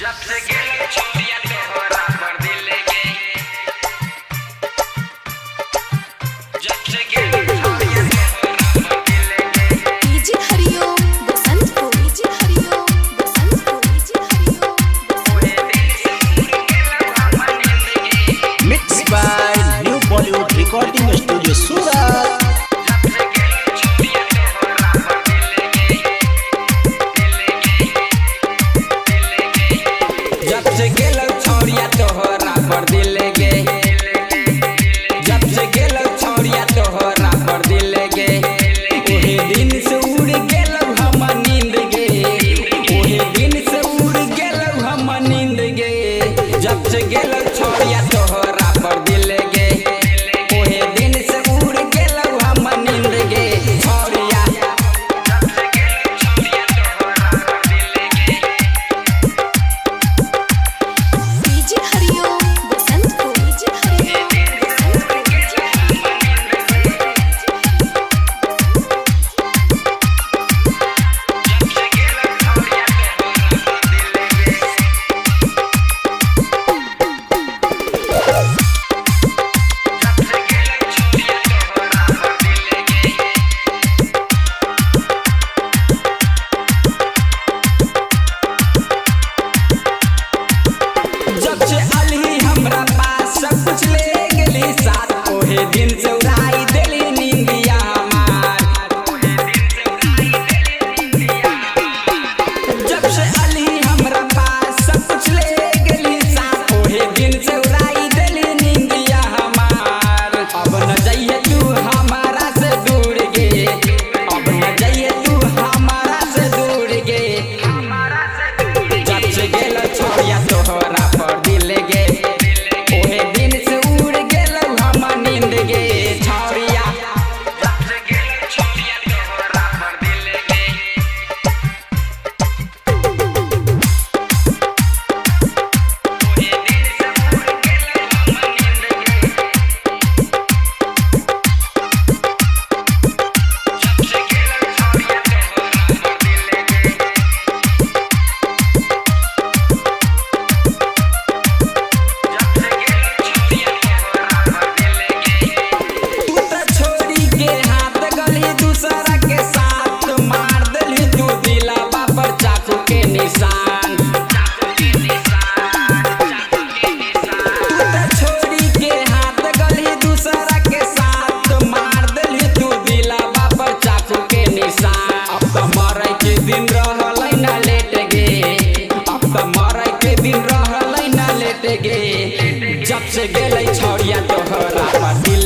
जब से गेल छोड़िया तोहरा पर दिल गे, जब से गेल छोड़िया तोहरा पर दिल गे। डीजे हरिओम बसंतपुर, डीजे हरिओम बसंतपुर, डीजे हरिओम ओए दिल से उड़ गेल हमर जिंदगी। Mixed by New Bollywood Recording Studio Surat. जब से गेल छोड़िया तोहरा पर दिल गे, जब से गेल छोड़िया तोहरा पर दिल गे। ओहे दिन से उड़ गेल हम नींद गे, ओहे दिन से उड़ गेल हम नींद गे। जब से गेल छोड़िया तोहरा पर दिल गे, ओहे दिन से उड़ गेल हम नींद गे। छोड़िया जब से गेल छोड़िया तोहरा पर दिल गे। डीजे हरिओम बसंतपुर, डीजे हरिओम बसंतपुर, डीजे जब से अलही हमरा पास सब कुछ ले गेली साथ, ओहे दिन से उड़ाई देली नींदिया हमार। जब से अलही हमरा पास सब कुछ ले गेली साथ, ओहे दिन से उड़ाई देली नींदिया हमार। अब न जाइए तू हमारा से दूर गे, अब न जाइए तू हमारा से दूर गे। जब से गेल छोड़िया तोहरा पर दिल गे, ओहे दिन से उड़ गेल हम नींद गे। छोड़िया जब से गेल छोड़िया तोहरा पर दिल गे। ओहे दिन से उड़ गेल हम नींद गे। जब से गेल छोड़िया तोहरा पर दिल गे। तू त छोड़ी के हाथ गली दूसरा के साथ, मार देली तू दिलावा पर चाकू के निशान। तू त छोड़ी के हाथ गली दूसरा के साथ, मार देली तू दिलावा पर चाकू के निशान। अब त मरै के दिन रहलै ना लेट गे, अब त मरै के दिन रहलै ना लेट गे। जब से गेलै छोड़िया तोहरा पर दिल